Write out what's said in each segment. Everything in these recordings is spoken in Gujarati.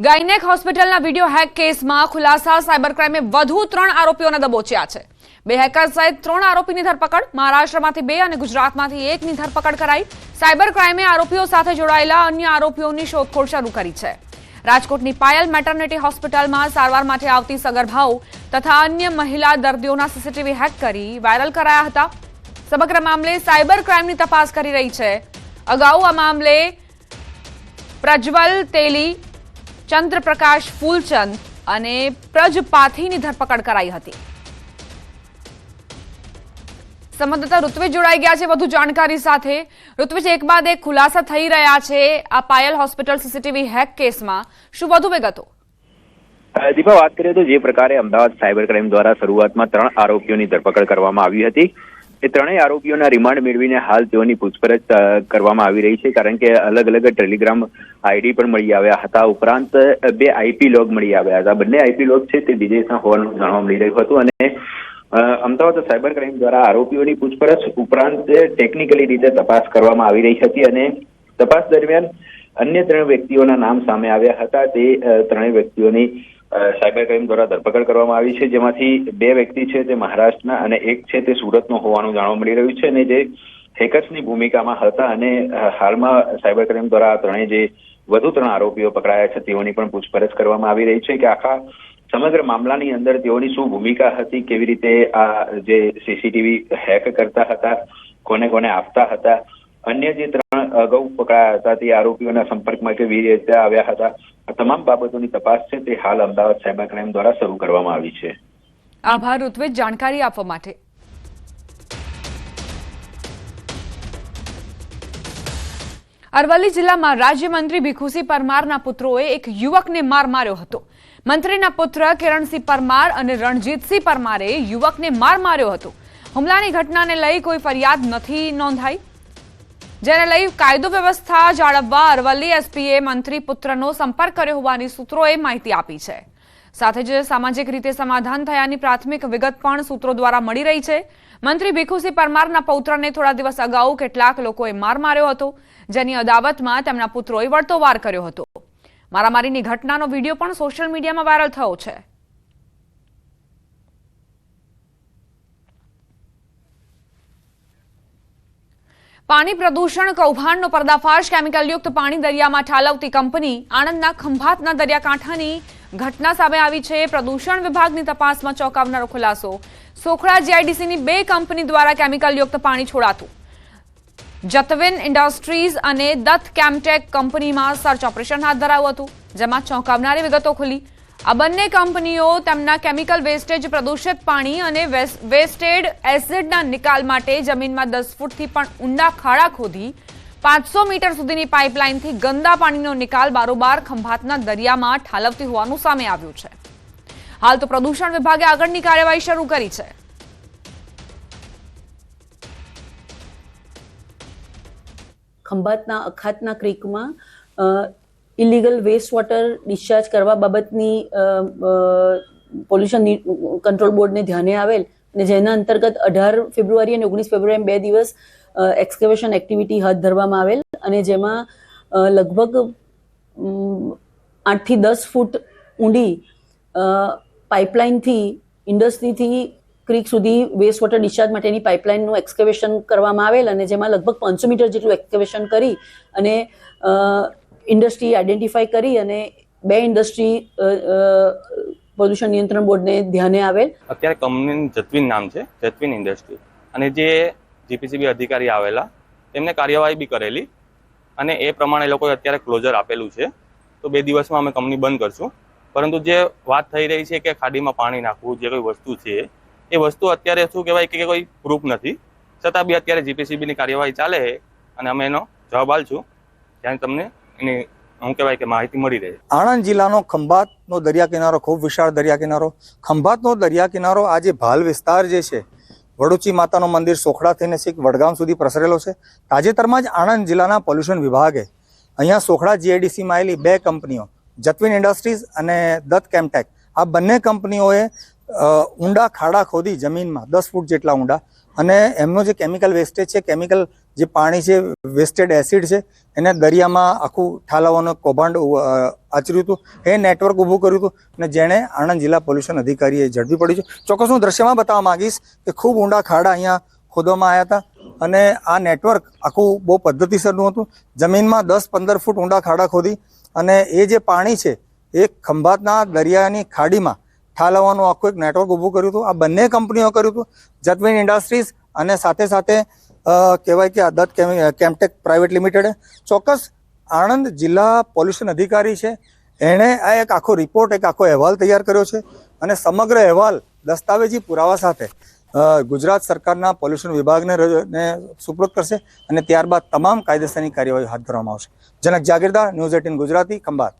ગાયનેક હોસ્પિટલના વિડીયો હેક કેસમાં ખુલાસા સાયબર ક્રાઇમે વધુ 3 આરોપીઓને દબોચ્યા છે। 2 હેકર સહિત 3 આરોપીની ધરપકડ, મહારાષ્ટ્રમાંથી 2 અને ગુજરાતમાંથી 1ની ધરપકડ કરાઈ। સાયબર ક્રાઇમે આરોપીઓ સાથે જોડાયેલા અન્ય આરોપીઓની શોધખોળ શરૂ કરી છે। રાજકોટની પાયલ મેટર્નિટી હોસ્પિટલમાં સારવાર માટે આવતી સગર્ભાઓ તથા અન્ય મહિલા દર્દીઓના સીસીટીવી હેક કરી વાયરલ કરાયા હતા। સમગ્ર મામલે સાયબર ક્રાઇમની તપાસ કરી રહી છે। અગાઉ આ મામલે પ્રજ્વલ તેલી, ચંદ્રપ્રકાશ ફૂલચંદ અને પ્રજપાથીની ધરપકડ કરાઈ હતી। સંવાદદાતા ઋત્વિજ જોડાઈ ગયા છે વધુ જાણકારી સાથે। ઋત્વિજ, એક બાદ એક ખુલાસા થઈ રહ્યા છે આ પાયલ હોસ્પિટલ સીસીટીવી હેક કેસમાં, શું વધુ વિગતો? દીપા, વાત કરીએ તો જે પ્રકારે અમદાવાદ સાયબર ક્રાઇમ દ્વારા શરૂઆતમાં 3 આરોપીઓની ધરપકડ કરવામાં આવી હતી, એ ત્રણેય આરોપીઓના રિમાન્ડ મેળવીને હાલ તેઓની પૂછપરછ કરવામાં આવી રહી છે। કારણ કે અલગ અલગ ટેલિગ્રામ આઈડી પણ મળી આવ્યા હતા, ઉપરાંત 2 આઈપી લોગ મળી આવ્યા હતા। બંને આઈપી લોગ છે તે વિદેશના હોવાનું જાણવા મળી રહ્યું હતું અને અમદાવાદ સાયબર ક્રાઇમ દ્વારા આરોપીઓની પૂછપરછ ઉપરાંત ટેકનિકલી રીતે તપાસ કરવામાં આવી રહી હતી અને તપાસ દરમિયાન અન્ય 3 વ્યક્તિઓના નામ સામે આવ્યા હતા। તે 3 વ્યક્તિઓની સાયબર ક્રાઇમ દ્વારા ધરપકડ કરવામાં આવી છે, જેમાંથી 2 વ્યક્તિ છે તે મહારાષ્ટ્રના અને 1 છે તે સુરતનો હોવાનું જાણવા મળી રહ્યું છે અને જે હેકર્સની ભૂમિકામાં હતા અને હાલમાં સાયબર ક્રાઇમ દ્વારા આ ત્રણેય જે વધુ 3 આરોપીઓ પકડાયા છે તેઓની પણ પૂછપરછ કરવામાં આવી રહી છે કે આખા સમગ્ર મામલાની અંદર તેઓની શું ભૂમિકા હતી, કેવી રીતે આ જે સીસીટીવી હેક કરતા હતા, કોને કોને આપતા હતા, અન્ય જે 3 અગાઉ પકડાયા હતા તે આરોપીઓના સંપર્કમાં કેવી રીતે આવ્યા હતા, આ તમામ બાબતોની તપાસ છે તે હાલ અમદાવાદ સાયબર ક્રાઇમ દ્વારા શરૂ કરવામાં આવી છે। આભાર ઋત્વિજ જાણકારી આપવા માટે। અરવલ્લી જિલ્લામાં રાજ્યમંત્રી ભીખુસિંહ પરમારના પુત્રોએ એક યુવકને માર માર્યો હતો। મંત્રીના પુત્ર કિરણસિંહ પરમાર અને રણજીતસિંહ પરમારે યુવકને માર માર્યો હતો। હુમલાની ઘટનાને લઈ કોઈ ફરિયાદ નથી નોંધાઈ, જેને લઈ કાયદો વ્યવસ્થા જાળવવા અરવલ્લી એસપીએ મંત્રી પુત્રનો સંપર્ક કર્યો હોવાની સૂત્રોએ માહિતી આપી છે। સાથે જ સામાજિક રીતે સમાધાન થયાની પ્રાથમિક વિગત પણ સૂત્રો દ્વારા મળી રહી છે। મંત્રી ભીખુસિંહ પરમારના પૌત્રને થોડા દિવસ અગાઉ કેટલાક લોકોએ માર માર્યો હતો, જેની અદાવતમાં તેમના પુત્રોએ વળતો વાર કર્યો હતો। મારામારીની ઘટનાનો વિડીયો પણ સોશિયલ મીડિયામાં વાયરલ થયો છે। પાણી પ્રદૂષણ કૌભાંડનો પર્દાફાશ, કેમિકલયુક્ત પાણી દરિયામાં ઠાલવતી કંપની આણંદના ખંભાતના દરિયાકાંઠાની ઘટના સામે આવી છે। પ્રદૂષણ વિભાગની તપાસમાં ચોંકાવનારો ખુલાસો, સોખડા જીઆઈડીસીની 2 કંપની દ્વારા કેમિકલયુક્ત પાણી છોડાતું। જતવિન ઇન્ડસ્ટ્રીઝ અને દત્ત કેમટેક કંપનીમાં સર્ચ ઓપરેશન હાથ ધરાયું હતું, જેમાં ચોંકાવનારી વિગતો ખુલી। આ બંને કંપનીઓ તેમના કેમિકલ વેસ્ટેજ, પ્રદૂષિત પાણી અને વેસ્ટેડ એસિડના નિકાલ માટે જમીનમાં 10 ફૂટથી પણ ઊંડા ખાડા ખોદી 500 મીટર સુધીની પાઇપલાઇનથી ગંદા પાણીનો નિકાલ બારોબાર ખંભાતના દરિયામાં ઠાલવતી હોવાનું સામે આવ્યું છે। હાલ તો પ્રદૂષણ વિભાગે આગળની કાર્યવાહી શરૂ કરી છે। ખંભાતના અખાતના ક્રીકમાં ઇલીગલ વેસ્ટ વોટર ડિસ્ચાર્જ કરવા બાબતની પોલ્યુશન કંટ્રોલ બોર્ડને ધ્યાને આવેલ અને જેના અંતર્ગત 18 ફેબ્રુઆરી અને 19 ફેબ્રુઆરી 2 દિવસ એક્સકેવેશન એક્ટિવિટી હાથ ધરવામાં આવેલ અને જેમાં લગભગ 8 થી 10 ફૂટ ઊંડી પાઇપલાઇનથી ઇન્ડસ્ટ્રીથી ક્રીક સુધી વેસ્ટ વોટર ડિસ્ચાર્જ માટેની પાઇપલાઇનનું એક્સકેવેશન કરવામાં આવેલ અને જેમાં લગભગ 500 મીટર જેટલું એક્સકેવેશન કરી અને ઇન્ડસ્ટ્રી આઈડેન્ટિફાઈ કરી અને 2 ઇન્ડસ્ટ્રી પ્રદૂષણ નિયંત્રણ બોર્ડને ધ્યાને આવેલ। અત્યારે કંપનીનું જતવિન નામ છે, જતવિન ઇન્ડસ્ટ્રી, અને જે જીપીસીબી અધિકારી આવેલા તેમને કાર્યવાહી બી કરેલી અને એ પ્રમાણે લોકોએ અત્યારે ક્લોઝર આપેલું છે। તો 2 દિવસમાં અમે કંપની બંધ કરશું, પરંતુ જે વાત થઈ રહી છે કે ખાડીમાં પાણી નાખવું જે કોઈ વસ્તુ છે એ વસ્તુ અત્યારે શું કહેવાય કે કોઈ પ્રૂફ નથી, છતાં બી અત્યારે જીપીસીબીની કાર્યવાહી ચાલે છે અને અમે એનો જવાબ આપીશું ત્યારે તમને એની શું કહેવાય કે માહિતી મળી રહે। આણંદ જિલ્લાનો ખંભાતનો દરિયા કિનારો ખૂબ વિશાળ દરિયા કિનારો, ખંભાતનો દરિયા કિનારો આજે ભાલ વિસ્તાર જે છે, વડુચી માતાનું મંદિર સોખડા થઈને છેક વડગામ સુધી પ્રસરેલો છે। તાજેતરમાં જ આણંદ જિલ્લાના પોલ્યુશન વિભાગે અહીંયા સોખડા જીઆઈડીસીમાં આવેલી 2 કંપનીઓ જતવિન ઇન્ડસ્ટ્રીઝ અને દત્ત કેમટેક, આ બંને કંપનીઓએ ઊંડા ખાડા ખોદી જમીનમાં 10 ફૂટ જેટલા ઊંડા અને એમનો જે કેમિકલ વેસ્ટેજ છે, કેમિકલ જે પાણી છે વેસ્ટેડ એસિડ છે એને દરિયામાં આખું ઠાલવવાનું કૌભાંડ આચર્યું હતું. એ નેટવર્ક ઊભું કર્યું હતું અને જેણે આણંદ જિલ્લા પોલ્યુશન અધિકારીએ ઝડપી પડ્યું છે. ચોક્કસ હું દ્રશ્યમાં બતાવવા માંગીશ કે ખૂબ ઊંડા ખાડા અહીંયા ખોદવામાં આવ્યા હતા અને આ નેટવર્ક આખું બહુ પદ્ધતિસરનું હતું. જમીનમાં 10-15 ફૂટ ઊંડા ખાડા ખોદી અને એ જે પાણી છે એ ખંભાતના દરિયાની ખાડીમાં ઠાલવવાનું આખું એક નેટવર્ક ઊભું કર્યું હતું. આ બંને કંપનીઓ કર્યું હતું, જતવિન ઇન્ડસ્ટ્રીઝ અને સાથે સાથે કહેવાય કે દત્ત કેમટેક પ્રાઇવેટ લિમિટેડ. ચોક્કસ આણંદ જિલ્લા પોલ્યુશન અધિકારી છે, એણે આ એક આખો રિપોર્ટ, એક આખો અહેવાલ તૈયાર કર્યો છે અને સમગ્ર અહેવાલ દસ્તાવેજી પુરાવા સાથે ગુજરાત સરકારના પોલ્યુશન વિભાગને સુપરત કરશે અને ત્યારબાદ તમામ કાયદેસરની કાર્યવાહી હાથ ધરવામાં આવશે. જનક જાગીરદાર, ન્યૂઝ 18 ગુજરાતી, ખંભાત.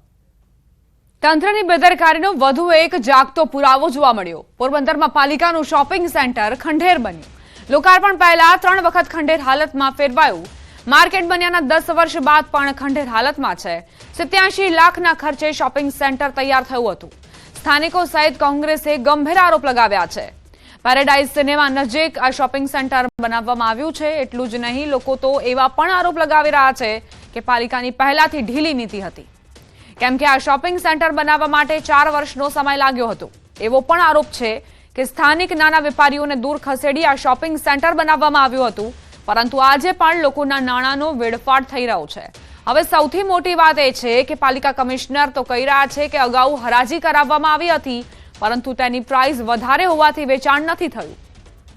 તંત્રની બેદરકારીનો વધુ એક જાગતો પુરાવો જોવા મળ્યો. પોરબંદરમાં પાલિકાનું શોપિંગ સેન્ટર ખંડેર બન્યું. લોકાર્પણ પહેલા 3 વખત ખંડેર હાલતમાં ફેરવાયું. માર્કેટ બન્યાના 10 વર્ષ બાદ પણ ખંડેર હાલતમાં છે. 87 લાખના ખર્ચે શોપિંગ સેન્ટર તૈયાર થયું હતું. સ્થાનિકો સહિત કોંગ્રેસે ગંભીર આરોપ લગાવ્યા છે. પેરેડાઇઝ સિનેમા નજીક આ શોપિંગ સેન્ટર બનાવવામાં આવ્યું છે. એટલું જ નહીં, લોકો તો એવા પણ આરોપ લગાવી રહ્યા છે કે પાલિકાની પહેલાથી ઢીલી નીતિ હતી, કેમ કે આ શોપિંગ સેન્ટર બનાવવા માટે 4 વર્ષનો સમય લાગ્યો હતો. એવો પણ આરોપ છે કે સ્થાનિક નાના વેપારીઓને દૂર ખસેડી આ શોપિંગ સેન્ટર બનાવવામાં આવ્યું હતું, પરંતુ આજે પણ લોકોના નાણાંનો વેડફાટ થઈ રહ્યો છે. હવે સૌથી મોટી વાત એ છે કે પાલિકા કમિશનર તો કહી રહ્યા છે કે અગાઉ હરાજી કરાવવામાં આવી હતી, પરંતુ તેની પ્રાઇસ વધારે હોવાથી વેચાણ નથી થયું.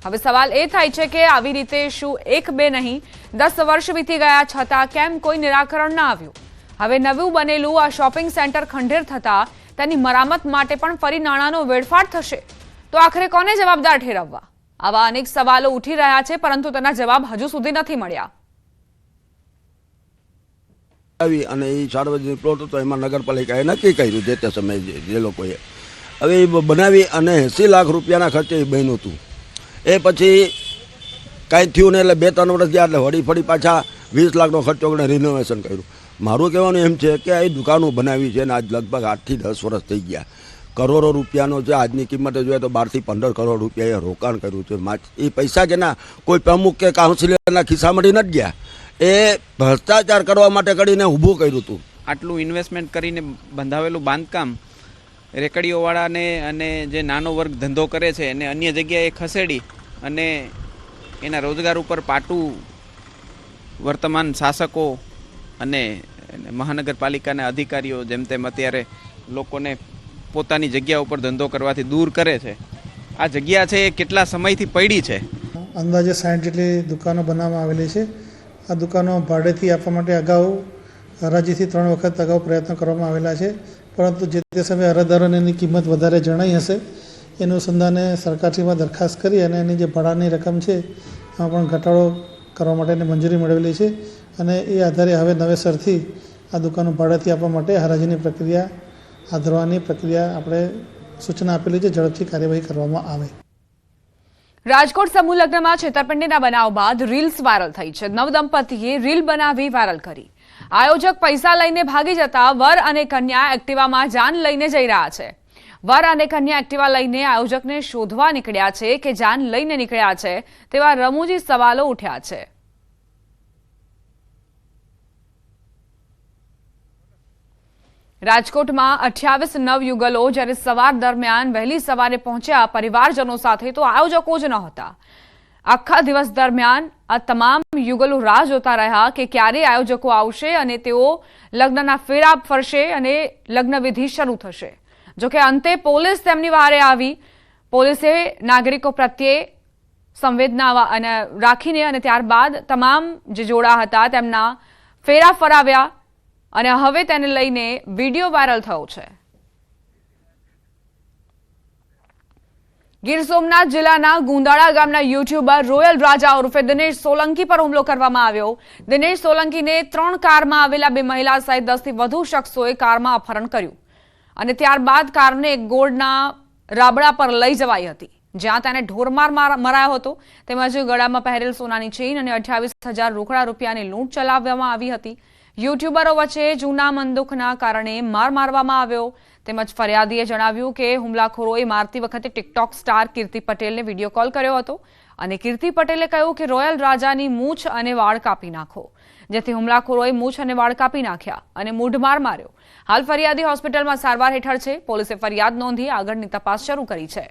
હવે સવાલ એ થાય છે કે આવી રીતે શું 1-2 નહીં 10 વર્ષ વીતી ગયા છતાં કેમ કોઈ નિરાકરણ ન આવ્યું? હવે નવું બનેલું આ શોપિંગ સેન્ટર ખંડેર થતા તેની મરામત માટે પણ ફરી નાણાંનો વેડફાટ થશે. તો આખરે કોને જવાબદાર ઠેરવવા? આવા અનેક સવાલો ઉઠી રહ્યા છે, પરંતુ તેના જવાબ હજુ સુધી નથી મળ્યા. અને એ સાર્વજનિક પ્લોટ હતો, એમાં નગરપાલિકાએ નક્કી કર્યું જે તે સમયે જે લોકોએ. હવે એ બનાવી અને 80 લાખ રૂપિયાના ખર્ચે એ બન્યું હતું. એ પછી કાંઈ થયું ને એટલે 2-3 વર્ષ ગયા એટલે વળી ફરી પાછા 20 લાખનો ખર્ચો કરીને રિનોવેશન કર્યું. મારું કહેવાનું એમ છે કે આ દુકાનો બનાવી છે ને આજ લગભગ 8 થી 10 વર્ષ થઈ ગયા. કરોડો રૂપિયાનો છે, આજની કિંમતે જોઈએ તો 12 થી 15 કરોડ રૂપિયા એ રોકાણ કર્યું છે. એ પૈસા કે ના કોઈ પ્રમુખ કે કાઉન્સિલરના ખિસ્સામાંથી નથી ગયા, એ ભ્રષ્ટાચાર કરવા માટે કરીને ઊભું કર્યું હતું. આટલું ઇન્વેસ્ટમેન્ટ કરીને બંધાવેલું બાંધકામ રેકડીઓવાળાને અને જે નાનો વર્ગ ધંધો કરે છે એને અન્ય જગ્યાએ ખસેડી અને એના રોજગાર ઉપર પાટું વર્તમાન શાસકો અને મહાનગરપાલિકાના અધિકારીઓ જેમ તેમ અત્યારે લોકોને પોતાની જગ્યા ઉપર ધંધો કરવાથી દૂર કરે છે. આ જગ્યા છે એ કેટલા સમયથી પડી છે. અંદાજે 60 જેટલી દુકાનો બનાવવામાં આવેલી છે. આ દુકાનો ભાડેથી આપવા માટે અગાઉ હરાજીથી 3 વખત અગાઉ પ્રયત્નો કરવામાં આવેલા છે, પરંતુ જે તે સમયે અરજદારોને એની કિંમત વધારે જણાઈ હશે. એનું અનુસંધાને સરકારશ્રીમાં દરખાસ્ત કરી અને એની જે ભાડાની રકમ છે એમાં પણ ઘટાડો કરવા માટેની મંજૂરી મેળવેલી છે અને એ આધારે હવે નવેસરથી આ દુકાનો ભાડેથી આપવા માટે હરાજીની પ્રક્રિયા હાથ ધરવાની પ્રક્રિયા આપણે સૂચના આપેલી છે. ઝડપથી કાર્યવાહી કરવામાં આવે. રાજકોટ સમૂહ લગ્નમાં છેતરપિંડીના બનાવ બાદ રીલ્સ વાયરલ થઈ છે. નવદંપતીએ રીલ બનાવી વાયરલ કરી. આયોજક પૈસા લઈને ભાગી જતા વર અને કન્યા એક્ટિવામાં જાન લઈને જઈ રહ્યા છે. વર અને કન્યા એક્ટિવા લઈને આયોજકને શોધવા નીકળ્યા છે કે જાન લઈને નીકળ્યા છે, તેવા રમૂજી સવાલો ઉઠ્યા છે. રાજકોટમાં 28 નવયુગલો જ્યારે સવાર દરમિયાન વહેલી સવારે પહોંચ્યા પરિવારજનો સાથે, તો આયોજકો જ નહોતા. આખા દિવસ દરમિયાન આ તમામ યુગલો રાહ જોતા રહ્યા કે ક્યારે આયોજકો આવશે અને તેઓ લગ્નના ફેરા ફરશે અને લગ્ન વિધિ શરૂ થશે. જોકે અંતે પોલીસ તેમની વારે આવી. પોલીસે નાગરિકો પ્રત્યે સંવેદના રાખીને અને ત્યારબાદ તમામ જે જોડા હતા તેમના ફેરા ફરાવ્યા અને હવે તેને લઈને વિડીયો વાયરલ થયો છે. ગીર સોમનાથ જિલ્લાના ગુંદાળા ગામના યુટ્યુબર રોયલ રાજા ઉર્ફે દિનેશ સોલંકી પર હુમલો કરવામાં આવ્યો. દિનેશ સોલંકીને 3 કારમાં આવેલા 2 મહિલા સહિત 10 થી વધુ શખ્સોએ કારમાં અપહરણ કર્યું અને ત્યારબાદ કારને ગોળના રાબડા પર લઈ જવાઈ હતી, જ્યાં તેને ઢોરમાર મરાયો હતો. તેમજ ગળામાં પહેરેલ સોનાની ચેઇન અને 28,000 રોકડા રૂપિયાની લૂંટ ચલાવવામાં આવી હતી. યુટ્યુબરો વચ્ચે જૂના બંદૂકના કારણે માર મારવામાં આવ્યો. તેમજ ફરિયાદીએ જણાવ્યું કે હુમલાખોરોએ મારતી વખતે ટિકટોક સ્ટાર કીર્તિ પટેલને વિડીયો કોલ કર્યો હતો અને કીર્તિ પટેલે કહ્યું કે રોયલ રાજાની મૂછ અને વાળ કાપી નાખો, જેથી હુમલાખોરોએ મૂછ અને વાળ કાપી નાખ્યા અને મૂઢમાર માર્યો. હાલ ફરિયાદી હોસ્પિટલમાં સારવાર હેઠળ છે. પોલીસે ફરિયાદ નોંધી આગળની તપાસ શરૂ કરી છે.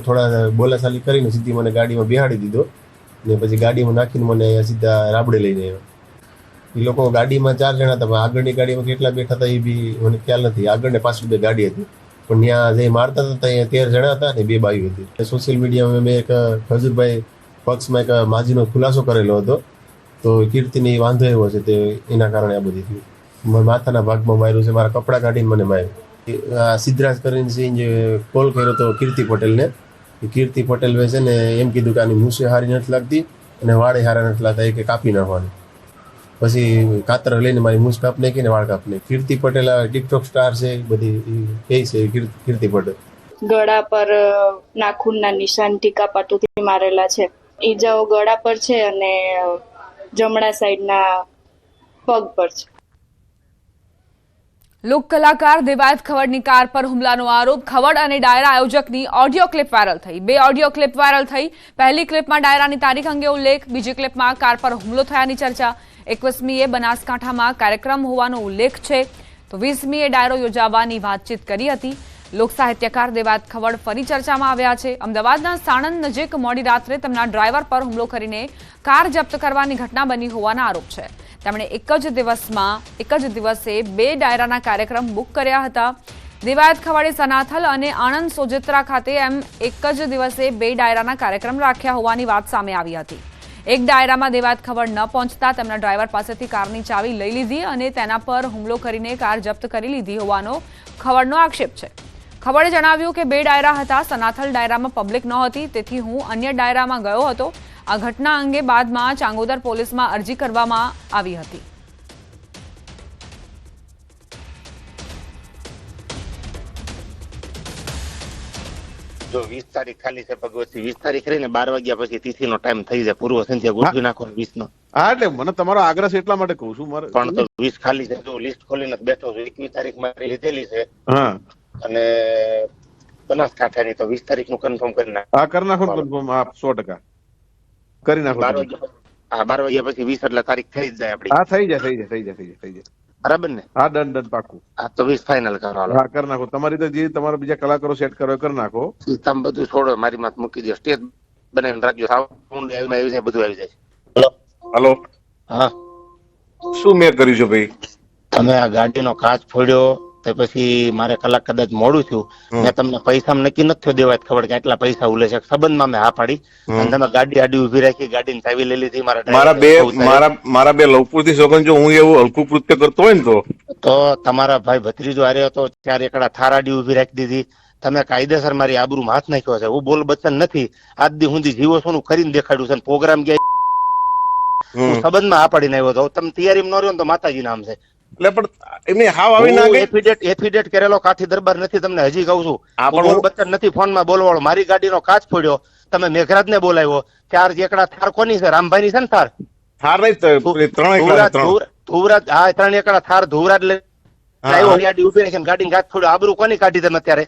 થોડા બોલાચાલી કરીને સીધી મને ગાડીમાં બેહાડી દીધો ને પછી ગાડીમાં નાખીને મને અહીંયા સીધા રાબડે લઈને આવ્યો. એ લોકો ગાડીમાં 4 જણા હતા, આગળની ગાડીમાં કેટલા બેઠા હતા એ બી મને ખ્યાલ નથી. આગળ ને પાછળ બે ગાડી હતી, પણ ત્યાં જે મારતા હતા અહીંયા 13 જણા હતા ને 2 બાઈઓ હતી. સોશિયલ મીડિયામાં મેં એક ખજૂરભાઈ પક્ષમાં એક માજીનો ખુલાસો કરેલો હતો, તો કીર્તિની વાંધો એવો છે તે એના કારણે આ બધી થયું. માથાના ભાગમાં માર્યું છે, મારા કપડાં કાઢીને મને માર્યું. સિદ્ધરાજ કરીને સિંહ જે કોલ કર્યો હતો કીર્તિ પટેલને, કીર્તિ પટેલ છે ને એમ કીધું કે આની મૂછે હારી નથી લાગતી અને વાળે હારા નથી લાગતા, એ કે કાપી નાખવાની. પછી કાતર લઈને મારી મૂછ કાપ નાખી ને વાળ કાપ નાખી. કીર્તિ પટેલ ટિકટોક સ્ટાર છે, બધી એ છે કીર્તિ પટેલ. ગળા પર નાખૂનના નિશાન ટીકા પાટુથી મારેલા છે. ઈજાઓ ગળા પર છે અને જમણા સાઈડના પગ પર છે. લોક કલાકાર દેવાયત ખવડની કાર પર હુમલાનો આરોપ. ખવડ અને ડાયરા આયોજકની ઓડિયો ક્લિપ વાયરલ થઈ. 2 ઓડિયો ક્લિપ વાયરલ થઈ. પહેલી ક્લિપમાં ડાયરાની તારીખ અંગે ઉલ્લેખ, બીજી ક્લિપમાં કાર પર હુમલો થયાની ચર્ચા. 21મીએ બનાસકાંઠામાં કાર્યક્રમ હોવાનો ઉલ્લેખ છે, તો 20મીએ ડાયરો યોજાવાની વાતચીત કરી હતી. લોક સાહિત્યકાર દેવાયત ખવડ ફરી ચર્ચામાં આવ્યા છે. અમદાવાદના સાણંદ નજીક મોડી રાત્રે તેમના ડ્રાઈવર પર હુમલો કરીને કાર જપ્ત કરવાની ઘટના બની હોવાના આરોપ છે. તેમણે એક જ દિવસે 2 ડાયરાના કાર્યક્રમ બુક કર્યા હતા. દેવાયત ખવડે સનાથલ અને આણંદ સોજિત્રા ખાતે એમ એક જ દિવસે 2 ડાયરાના કાર્યક્રમ રાખ્યા હોવાની વાત સામે આવી હતી. એક ડાયરામાં દેવાયત ખવડ ન પહોંચતા તેમના ડ્રાઈવર પાસેથી કારની ચાવી લઈ લીધી અને તેના પર હુમલો કરીને કાર જપ્ત કરી લીધી હોવાનો ખવડનો આક્ષેપ છે. ખવડે જણાવ્યું કે 2 ડાયરા હતા. સનાથલ ડાયરામાં પબ્લિક નહોતી, તેથી હું અન્ય ડાયરામાં ગયો હતો. આ ઘટના અંગે બાદમાં ચાંગોદર પોલીસમાં અરજી કરવામાં આવી હતી. જો 20 તારીખ ખાલી છે ભગવતી, 20 તારીખ રહીને 12 વાગ્યા પછી તિથિનો ટાઈમ થઈ જાય, પૂર્વ સંધ્યા ગોઠવી નાખો 20 નો. હા, એટલે મને તમારો આગ્રહ છે એટલા માટે કહું છું. મારે પણ તો 20 ખાલી છે, જો લિસ્ટ ખોલીને બેઠો છું. 21 તારીખ મારી લીધેલી છે. હા, અને બનાસકાંઠાની તો 20 તારીખ નું કન્ફર્મ કરી નાખો. હા, કરી નાખો કન્ફર્મ. હા, 100% કરી નાખો. 12 વાગ્યા પછી 20 એટલે તારીખ થઈ જ જાય આપડી. હા, થઈ જાય બરાબર ને? હા, ડન પાકું. હા, તો 20 ફાઇનલ કરો. હા, કરી નાખો. તમારી તો જે તમારા બીજા કલાકારો સેટ કરો કરી નાખો. તમે બધું છોડો, મારી માથ મૂકી દો. સ્ટેજ બનાવીને રાખજો. સાઉન્ડ આવી જાય, બધું આવી જાય. હલો. હા, શું મેં કર્યું છે ભાઈ? તમે આ ગાડીનો કાચ ફોડ્યો તો પછી મારે કલાક કદાચ મોડું થયું. મેં તમને પૈસા નક્કી નથી થયો દેવાય ખબર કે આટલા પૈસા ઉલે છે. સંબંધમાં મેં હા પાડી અને તમે ગાડી આડી ઉભી રાખી, ગાડીની ચાવી લઈ લીધી. મારા બે લવપુરથી સોગન, જો હું એવું હલકું કૃત્ય કરતો હોય ને તો તમારા ભાઈ ભત્રીજો હારે હતો ત્યારે એકડા થાર આડી ઉભી રાખી દીધી. તમે કાયદેસર મારી આબરૂમાં હાથ નાખ્યો છે. હું બોલ બચ્ચન નથી. આજ દી સુધી જીવો છું કરીને દેખાડ્યું છે. પ્રોગ્રામ ગયા હું સંબંધમાં હા પાડીને આવ્યો હતો. તમે તૈયારી ન રહ્યો ને તો માતાજી નામ છે. એટલે પણ એમને હાવ આવી ના ગઈ. એફિડેટ કરેલો કાઠી દરબાર નથી. તમને હજી કહું છું, બોલ બચ્ચન નથી ફોનમાં બોલવાળો. મારી ગાડીનો કાચ ફોડ્યો, તમે મેઘરાજ ને બોલાવ્યો. 4 એકડા થાર કોની છે? રામભાઈ ની છે ને થાર? થાર નહીં, 3 ધુવરાજ. હા, 3 એકડા થાર ધુવરાજ લઈ ગાડી ઉભી રાખીને ગાડીને કાચ ફોડ્યો. આબરૂ કોની કાઢી તમે અત્યારે?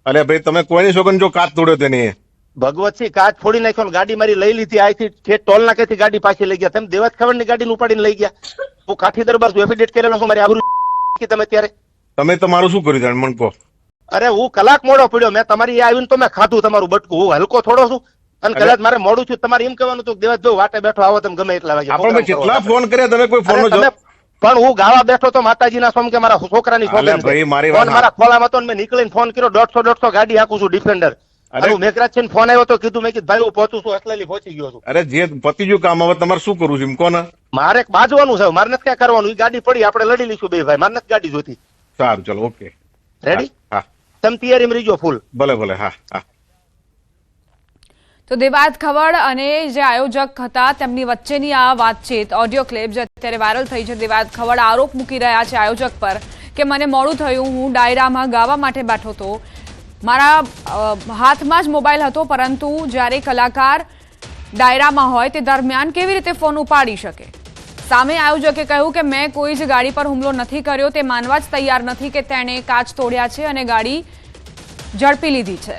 અરે ભાઈ, તમે કોઈની સોગન જો કાચ તોડ્યો તેની ભગવતસિંહ કાચ ફોડી નાખ્યો, ગાડી મારી લઈ લીધી. અહીંથી ટોલ નાકેથી ગાડી પાછી લઈ ગયા. તમે દેવાત ખબર ની ગાડીને ઉપાડીને લઈ ગયા. હું કાઠી દરબાર છું, એફિડેટ કરેલો છું. મારી આબરૂ તમે અત્યારે તમે તમારું શું કર્યું જાણ મને કહો. અરે હું કલાક મોડો પડ્યો. મેં તમારી આવીને તો મેં ખાધું તમારું બટકું. હું હલકો થોડો છું અને કદાચ મારે મોડું છું. તમારે એમ કહેવાનું હતું દેવાત જો વાટે બેઠો આવો તમે ગમે એટલા વાગે. આપણે કેટલા ફોન કર્યા, તમે કોઈ ફોન પણ હું ગાવા બેઠો તો માતાજીના સોમ કે મારા છોકરાની ફોન મારા ખોલામાં તો મેં નીકળીને ફોન કર્યો. 150 ગાડી હાકું છું ડિફેન્ડર. મેઘરાજ છે ફોન આવ્યો તો કીધું, મેં કીધું ભાઈ હું પહોંચું છું, અસલેલી પહોંચી ગયો છું. અરે જે પતિજુ કામ હવે તમારે શું કરવું છે એમ કોને? મારે બાજવાનું છે, મારે નથી ક્યાં કરવાનું. એ ગાડી પડી, આપણે લડી લઈશું બે ભાઈ. મારે નથી ગાડી જોતી. સારું, ચલો, ઓકે, રેડી. હા, તમે તૈયારીમાં રહીજો ફૂલ. ભલે. હા. તો દેવાયત ખવડ અને જે આયોજક હતા તેમની વચ્ચેની આ વાતચીત ઓડિયો ક્લિપ જે અત્યારે વાયરલ થઈ છે. દેવાયત ખવડ આરોપ મૂકી રહ્યા છે આયોજક પર કે મને મોડું થયું, હું ડાયરામાં ગાવા માટે બેઠો હતો, મારા હાથમાં જ મોબાઈલ હતો, પરંતુ જ્યારે કલાકાર ડાયરામાં હોય તે દરમિયાન કેવી રીતે ફોન ઉપાડી શકે? સામે આયોજકે કહ્યું કે મેં કોઈ જ ગાડી પર હુમલો નથી કર્યો. તે માનવા જ તૈયાર નથી કે તેણે કાચ તોડ્યા છે અને ગાડી ઝડપી લીધી છે.